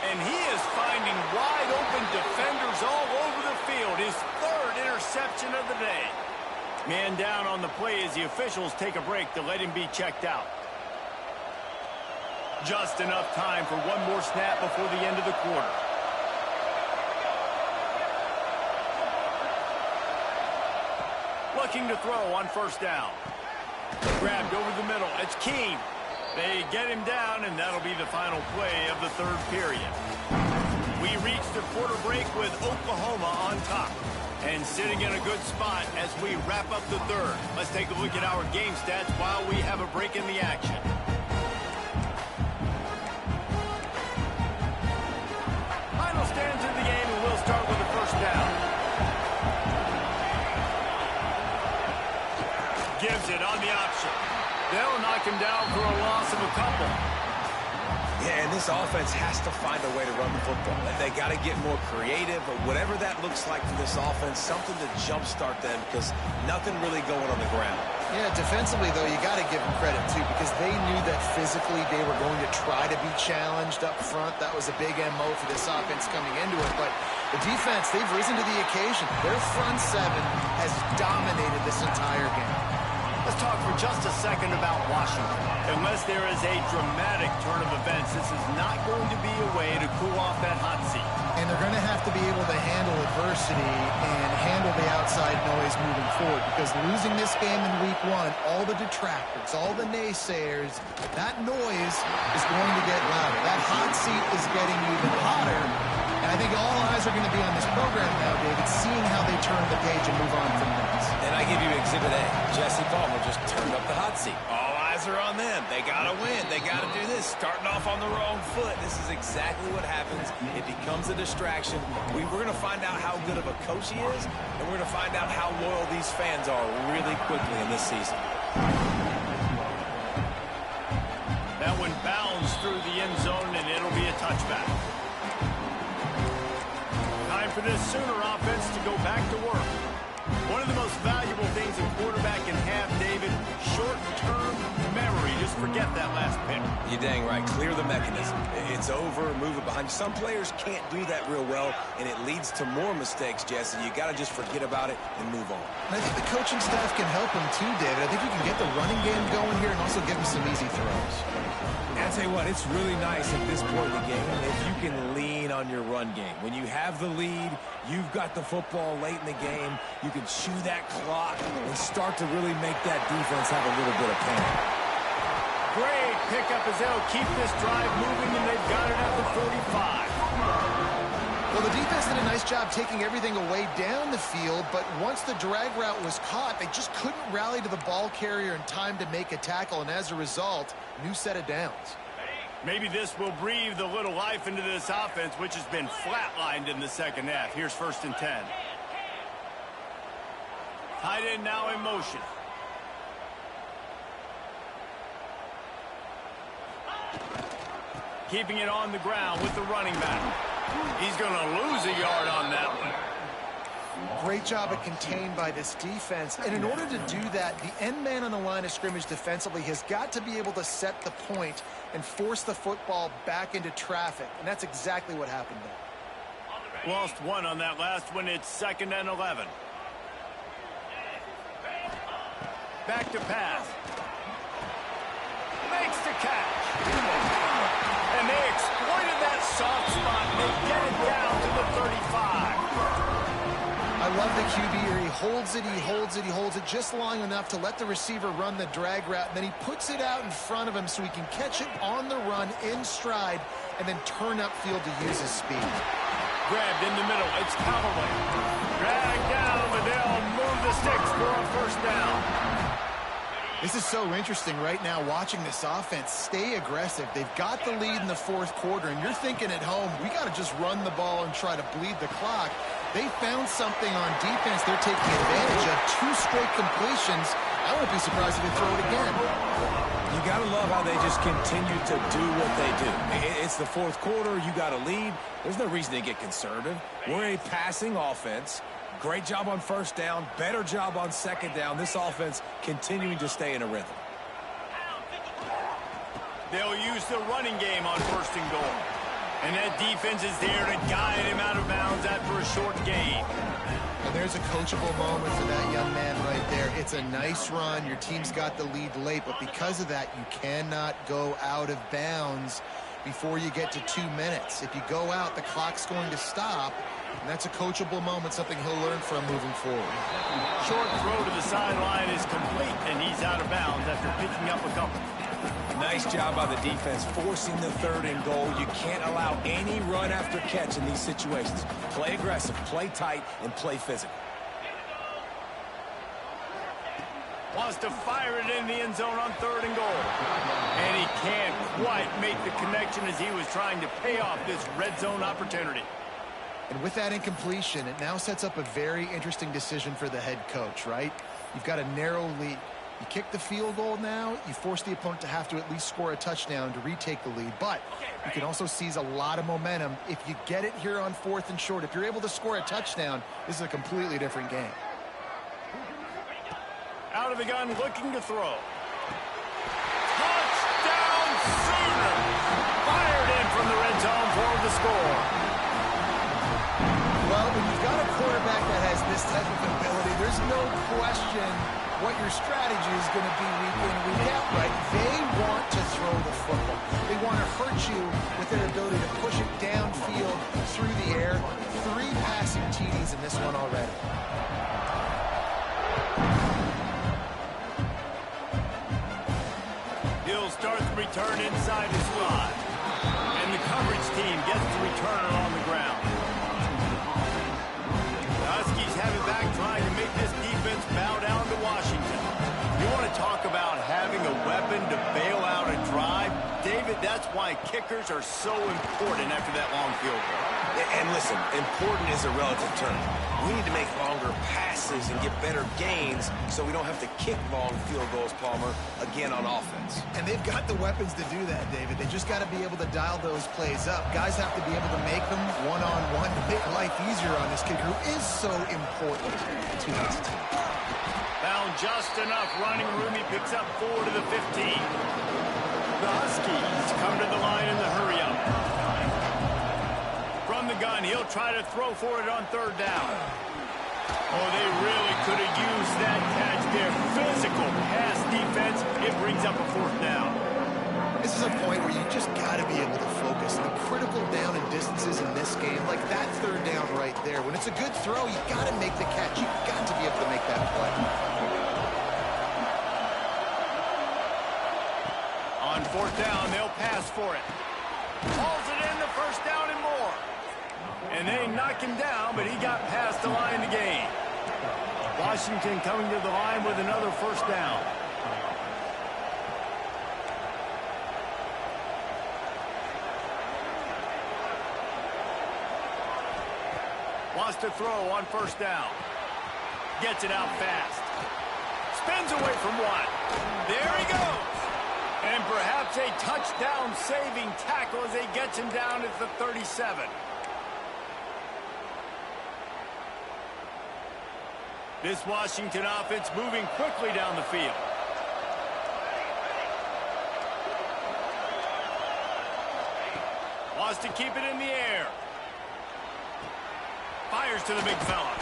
[SPEAKER 1] And he is finding wide open defenders all over the field. His 3rd interception of the day. Man down on the play as the officials take a break to let him be checked out. Just enough time for one more snap before the end of the quarter. Looking to throw on first down. Grabbed over the middle. It's Keene. They get him down, and that'll be the final play of the 3rd period. We reach the quarter break with Oklahoma on top and sitting in a good spot as we wrap up the 3rd. Let's take a look at our game stats while we have a break in the action. Final stands in the game, and we'll start with the first down. Gives it on the option. They'll knock him down for a loss of a couple.
[SPEAKER 3] Yeah, and this offense has to find a way to run the football. They got to get more creative, or whatever that looks like for this offense, something to jumpstart them because nothing really going on the ground.
[SPEAKER 2] Yeah, defensively, though, you got to give them credit, too, because they knew that physically they were going to try to be challenged up front. That was a big MO for this offense coming into it. But the defense, they've risen to the occasion. Their front 7 has dominated this entire game.
[SPEAKER 1] Let's talk for just a second about Washington. Unless there is a dramatic turn of events, this is not going to be a way to cool off that hot seat.
[SPEAKER 2] And they're going to have to be able to handle adversity and handle the outside noise moving forward, because losing this game in week 1, all the detractors, all the naysayers, that noise is going to get louder. That hot seat is getting even hotter. And I think all eyes are going to be on this program now, David, seeing how they turn the page and move on from this.
[SPEAKER 3] And I give you today. Jesse Palmer just turned up the hot seat. All eyes are on them. They got to win. They got to do this. Starting off on the wrong foot. This is exactly what happens. It becomes a distraction. We're going to find out how good of a coach he is, and we're going to find out how loyal these fans are really quickly in this season.
[SPEAKER 1] That one bounds through the end zone, and it'll be a touchback. Time for this Sooner offense to go back to work. One of the most valuable things a quarterback can have, David, short-term memory. Just forget that last pick.
[SPEAKER 3] You're dang right. Clear the mechanism. It's over. Move it behind you. Some players can't do that real well, and it leads to more mistakes, Jesse. You got to just forget about it and move on.
[SPEAKER 2] And I think the coaching staff can help him too, David. I think you can get the running game going here and also give him some easy throws.
[SPEAKER 3] And I'll tell you what, it's really nice at this point in the game if you can lean on your run game. When you have the lead, you've got the football late in the game, you can chew that clock and start to really make that defense have a little bit of pain.
[SPEAKER 1] Great pickup as they'll keep this drive moving, and they've got it at the 45.
[SPEAKER 2] Well, the defense did a nice job taking everything away down the field, but once the drag route was caught, they just couldn't rally to the ball carrier in time to make a tackle, and as a result, new set of downs.
[SPEAKER 1] Maybe this will breathe a little life into this offense, which has been flatlined in the second half. Here's 1st and 10. Tight end now in motion. Keeping it on the ground with the running back. He's going to lose a yard on that one.
[SPEAKER 2] Great job at contained by this defense. And in order to do that, the end man on the line of scrimmage defensively has got to be able to set the point and force the football back into traffic. And that's exactly what happened there.
[SPEAKER 1] Lost one on that last one. It's 2nd and 11. Back to pass. Makes the catch. And they exploited that soft spot. They get it down to the 35.
[SPEAKER 2] I love the QB here. He holds it, he holds it, he holds it just long enough to let the receiver run the drag route. And then he puts it out in front of him so he can catch it on the run in stride and then turn upfield to use his speed.
[SPEAKER 1] Grabbed in the middle. It's Callaway. Dragged down, but they'll move the sticks for a 1st down.
[SPEAKER 2] This is so interesting right now watching this offense stay aggressive. They've got the lead in the 4th quarter, and you're thinking at home, we got to just run the ball and try to bleed the clock. They found something on defense they're taking advantage of. 2 straight completions. I won't be surprised if they throw it again.
[SPEAKER 3] You got to love how they just continue to do what they do. It's the 4th quarter. You got a lead. There's no reason to get conservative. We're a passing offense. Great job on 1st down. Better job on 2nd down. This offense continuing to stay in a rhythm.
[SPEAKER 1] They'll use the running game on 1st and goal. And that defense is there to guide him out of bounds after a short gain.
[SPEAKER 2] And there's a coachable moment for that young man right there. It's a nice run. Your team's got the lead late, but because of that, you cannot go out of bounds before you get to 2 minutes. If you go out, the clock's going to stop, and that's a coachable moment, something he'll learn from moving forward.
[SPEAKER 1] Short throw to the sideline is complete, and he's out of bounds after picking up a couple.
[SPEAKER 3] Nice job by the defense forcing the 3rd and goal. You can't allow any run after catch in these situations. Play aggressive, play tight, and play physical.
[SPEAKER 1] Wants to fire it in the end zone on 3rd and goal. And he can't quite make the connection as he was trying to pay off this red zone opportunity.
[SPEAKER 2] And with that incompletion, it now sets up a very interesting decision for the head coach, right? You've got a narrow lead. You kick the field goal now, you force the opponent to have to at least score a touchdown to retake the lead. But you can also seize a lot of momentum if you get it here on 4th and short. If you're able to score a touchdown, this is a completely different game.
[SPEAKER 1] Out of the gun, looking to throw. Touchdown Sooners! Fired in from the red zone for the score.
[SPEAKER 2] Well, when you've got a quarterback that has this type of ability, there's no question what your strategy is going to be week in, week out, right? They want to throw the football. They want to hurt you with their ability to push it downfield through the air. 3 passing TDs in this one already.
[SPEAKER 1] He'll start the return inside the slot. And the coverage team gets the returner on the ground. The Huskies have it back, trying to make this defense bow down to Washington. why kickers are so important after that long field goal.
[SPEAKER 3] And listen, important is a relative term. We need to make longer passes and get better gains so we don't have to kick long field goals, Palmer, again on offense.
[SPEAKER 2] And they've got the weapons to do that, David. They just got to be able to dial those plays up. Guys have to be able to make them one-on-one to make life easier on this kicker, who is so important to this team.
[SPEAKER 1] Found just enough running room. He picks up 4 to the 15. The Huskies come to the line in the hurry-up. From the gun, he'll try to throw for it on 3rd down. Oh, they really could have used that catch there. Physical pass defense. It brings up a 4th down.
[SPEAKER 2] This is a point where you just got to be able to focus. The critical down and distances in this game, like that 3rd down right there. When it's a good throw, you got to make the catch. You got to be able to make that play.
[SPEAKER 1] On 4th down, they'll pass for it. Hauls it in, the 1st down and more. And they knock him down, but he got past the line to gain. Washington coming to the line with another 1st down. Wants to throw on 1st down. Gets it out fast. Spins away from one. There he goes. And perhaps a touchdown-saving tackle as he gets him down at the 37. This Washington offense moving quickly down the field. Wants to keep it in the air. Fires to the big fella.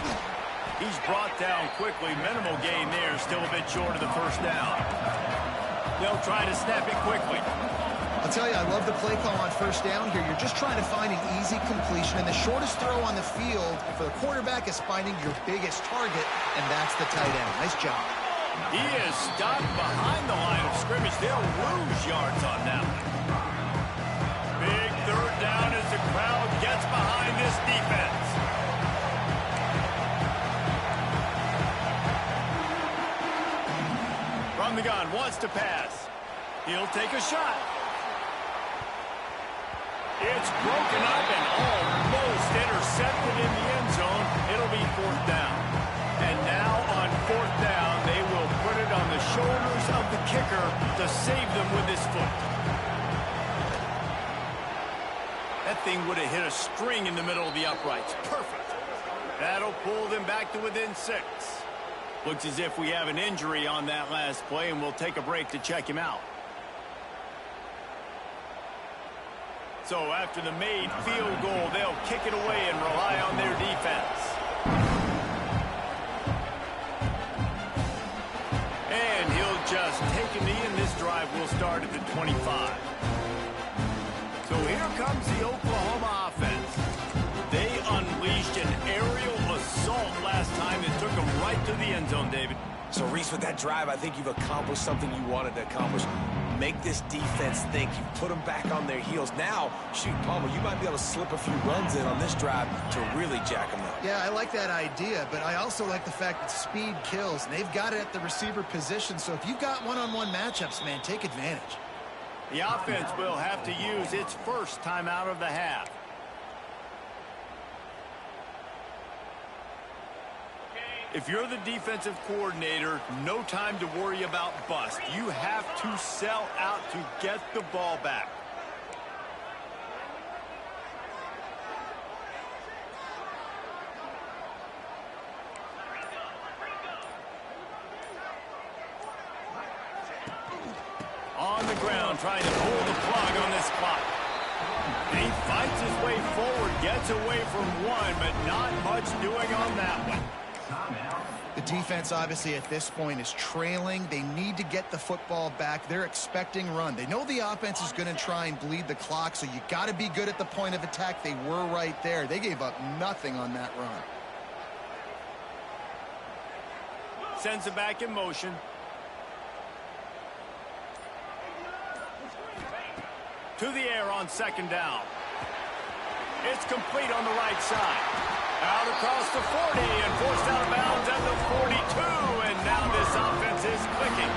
[SPEAKER 1] He's brought down quickly. Minimal gain there. Still a bit short of the 1st down. They'll try to snap it quickly.
[SPEAKER 2] I'll tell you, I love the play call on 1st down here. You're just trying to find an easy completion, and the shortest throw on the field for the quarterback is finding your biggest target, and that's the tight end. Nice job.
[SPEAKER 1] He is stopped behind the line of scrimmage. They'll lose yards on that one. Big 3rd down as the crowd gets behind this defense. From the gun, wants to pass. He'll take a shot. It's broken up and almost intercepted in the end zone. It'll be 4th down. And now on 4th down, they will put it on the shoulders of the kicker to save them with his foot. That thing would have hit a string in the middle of the uprights. Perfect. That'll pull them back to within 6. Looks as if we have an injury on that last play, and we'll take a break to check him out. So after the made field goal, they'll kick it away and rely on their defense. And he'll just take a knee, and this drive will start at the 25. So here comes the Oklahoma offense. They unleashed an aerial assault last time that took them right to the end zone, David.
[SPEAKER 3] So, Reese, with that drive, I think you've accomplished something you wanted to accomplish. Make this defense think. You've put them back on their heels. Now, shoot, Palmer, you might be able to slip a few runs in on this drive to really jack them up.
[SPEAKER 2] Yeah, I like that idea, but I also like the fact that speed kills, and they've got it at the receiver position. So if you've got one-on-one matchups, man, take advantage.
[SPEAKER 1] The offense will have to use its 1st timeout of the half. If you're the defensive coordinator, no time to worry about bust. You have to sell out to get the ball back. On the ground, trying to pull the plug on this clock. And he fights his way forward, gets away from one, but not much doing on that one.
[SPEAKER 2] The defense, obviously, at this point is trailing. They need to get the football back. They're expecting run. They know the offense is going to try and bleed the clock, so you got to be good at the point of attack. They were right there. They gave up nothing on that run.
[SPEAKER 1] Sends it back in motion. To the air on 2nd down. It's complete on the right side. Out across the 40 and forced out of bounds at the 42. And now this offense is clicking.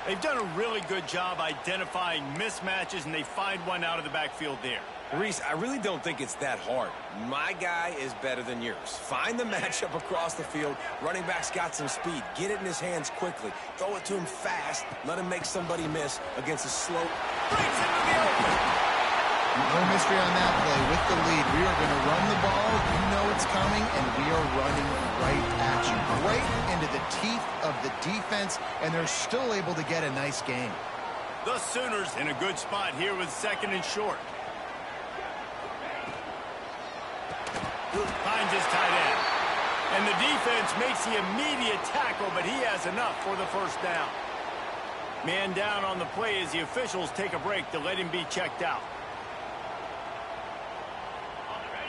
[SPEAKER 1] They've done a really good job identifying mismatches, and they find one out of the backfield there.
[SPEAKER 3] Reese, I really don't think it's that hard. My guy is better than yours. Find the matchup across the field. Running back's got some speed. Get it in his hands quickly. Throw it to him fast. Let him make somebody miss against a slow...
[SPEAKER 1] Brings it to the open.
[SPEAKER 2] No mystery on that play. With the lead, we are going to run the ball. You know it's coming, and we are running right at you. Right into the teeth of the defense, and they're still able to get a nice gain.
[SPEAKER 1] The Sooners in a good spot here with 2nd and short. Finds his tight end. And the defense makes the immediate tackle, but he has enough for the first down. Man down on the play as the officials take a break to let him be checked out.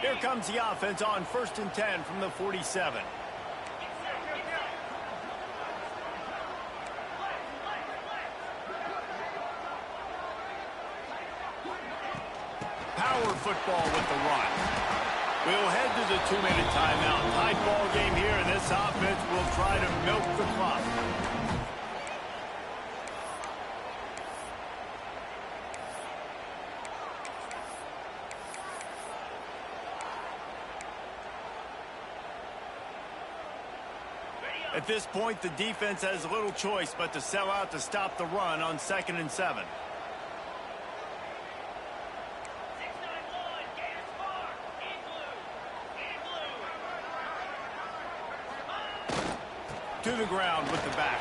[SPEAKER 1] Here comes the offense on 1st and 10 from the 47. Power football with the run. We'll head to the 2-minute timeout. Tight ball game here, and this offense will try to milk the clock. At this point, the defense has little choice but to sell out to stop the run on 2nd and 7. To the ground with the back.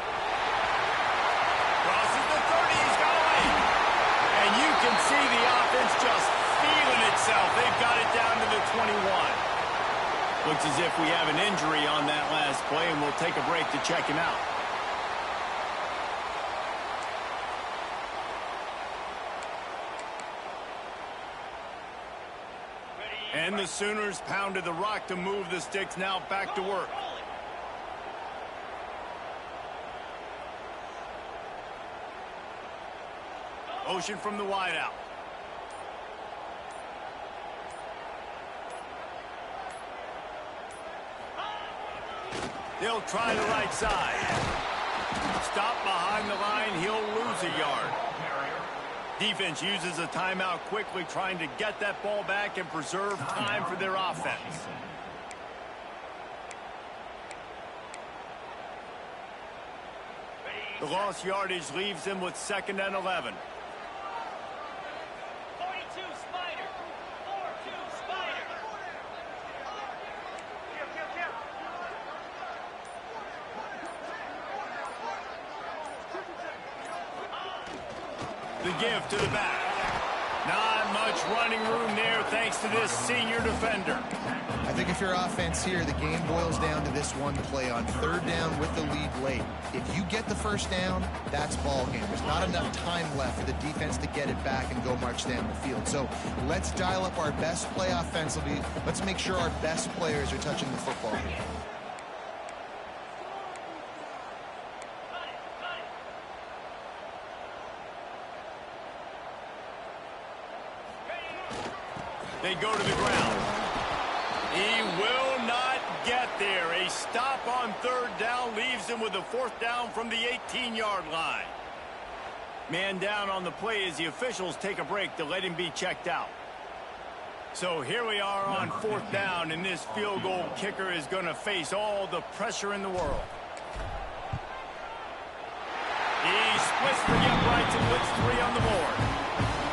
[SPEAKER 1] Crosses the 30, he's got away. And you can see the offense just feeling itself. They've got it down to the 21. Looks as if we have an injury on that last play, and we'll take a break to check him out. And the Sooners pounded the rock to move the sticks, now back to work. Motion from the wideout. They'll try the right side. Stop behind the line. He'll lose a yard. Defense uses a timeout quickly, trying to get that ball back and preserve time for their offense. The lost yardage leaves them with 2nd and 11. The give to the back. Not much running room there thanks to this senior defender.
[SPEAKER 2] I think if you're offense here, the game boils down to this one play on 3rd down with the lead late. If you get the first down, that's ball game. There's not enough time left for the defense to get it back and go march down the field. So let's dial up our best play offensively. Let's make sure our best players are touching the football.
[SPEAKER 1] They go to the ground. He will not get there. A stop on 3rd down leaves him with a 4th down from the 18-yard line. Man down on the play as the officials take a break to let him be checked out. So here we are on 4th down, and this field goal kicker is going to face all the pressure in the world. He splits the uprights and puts 3 on the board.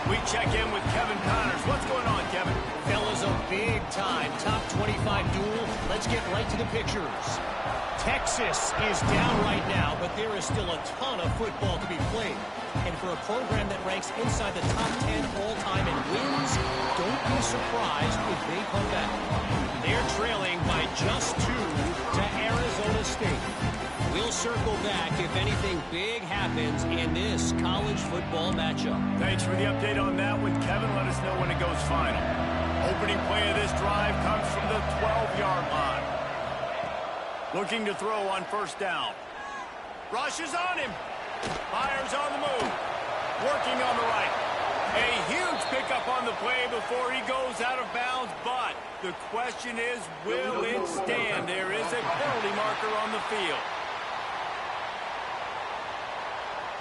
[SPEAKER 1] We check in with Kevin Connors. What's going on, Kevin?
[SPEAKER 4] Fellas, a big-time top 25 duel. Let's get right to the pictures. Texas is down right now, but there is still a ton of football to be played. And for a program that ranks inside the top 10 all-time in wins, don't be surprised if they come back. They're trailing by just 2 to Arizona State. We'll circle back if anything big happens in this college football matchup.
[SPEAKER 1] Thanks for the update on that one, Kevin. Let us know when it goes final. Opening play of this drive comes from the 12-yard line. Looking to throw on 1st down. Rushes on him. Fires on the move. Working on the right. A huge pickup on the play before he goes out of bounds, but the question is, will it stand? There is a penalty marker on the field.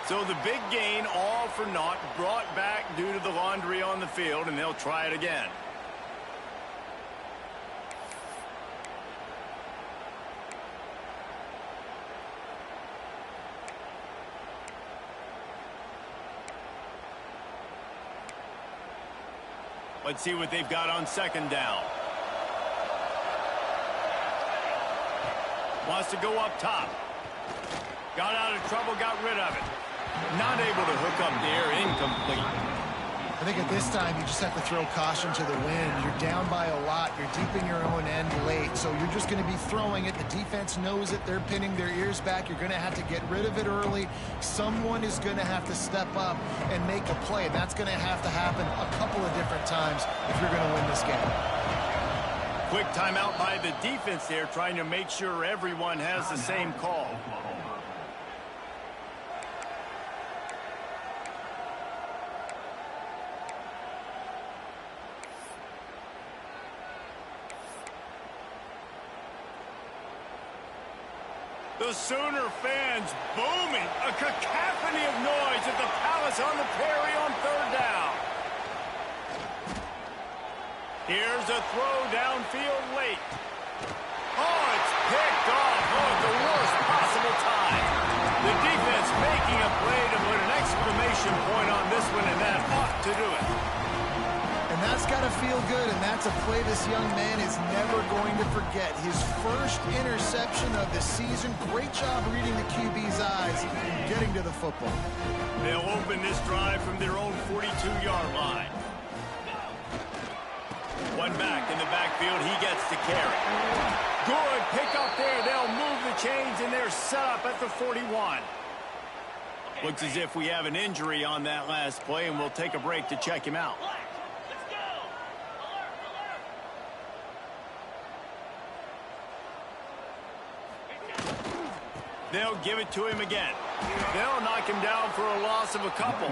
[SPEAKER 1] So the big gain, all for naught, brought back due to the laundry on the field, and they'll try it again. Let's see what they've got on second down. Wants to go up top. Got out of trouble, got rid of it. Not able to hook up there, incomplete.
[SPEAKER 2] I think at this time, you just have to throw caution to the wind. You're down by a lot. You're deep in your own end late, so you're just going to be throwing it. The defense knows it. They're pinning their ears back. You're going to have to get rid of it early. Someone is going to have to step up and make a play, and that's going to have to happen a couple of different times if you're going to win this game.
[SPEAKER 1] Quick timeout by the defense there, trying to make sure everyone has the same call. The Sooner fans booming, a cacophony of noise at the Palace on the Prairie on third down. Here's a throw downfield late. Oh, it's picked off. Oh, at the worst possible time. The defense making a play to put an exclamation point on this one, and that ought to do it.
[SPEAKER 2] And that's got to feel good, and that's a play this young man is never going to forget. His first interception of the season. Great job reading the QB's eyes and getting to the football.
[SPEAKER 1] They'll open this drive from their own 42-yard line. One back in the backfield. He gets to carry. Good pick up there. They'll move the chains, and they're set up at the 41. Looks as if we have an injury on that last play, and we'll take a break to check him out. They'll give it to him again. They'll knock him down for a loss of a couple.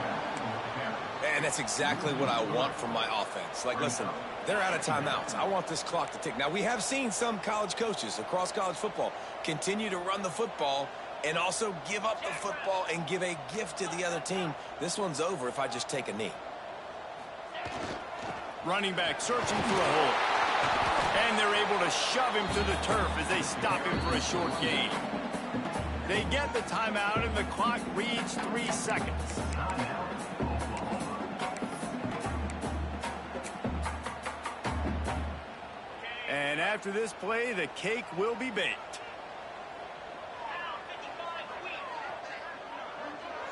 [SPEAKER 3] And that's exactly what I want from my offense. Like, listen, they're out of timeouts. I want this clock to tick. Now, we have seen some college coaches across college football continue to run the football and also give up the football and give a gift to the other team. This one's over if I just take a knee.
[SPEAKER 1] Running back searching for a hole. And they're able to shove him to the turf as they stop him for a short gain. They get the timeout, and the clock reads 3 seconds. And after this play, the cake will be baked.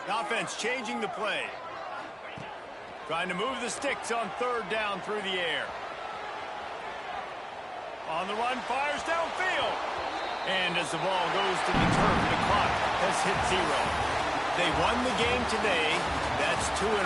[SPEAKER 1] The offense changing the play. Trying to move the sticks on third down through the air. On the run, fires downfield. And as the ball goes to the turf, the clock has hit 0. They won the game today. That's 2 in a row.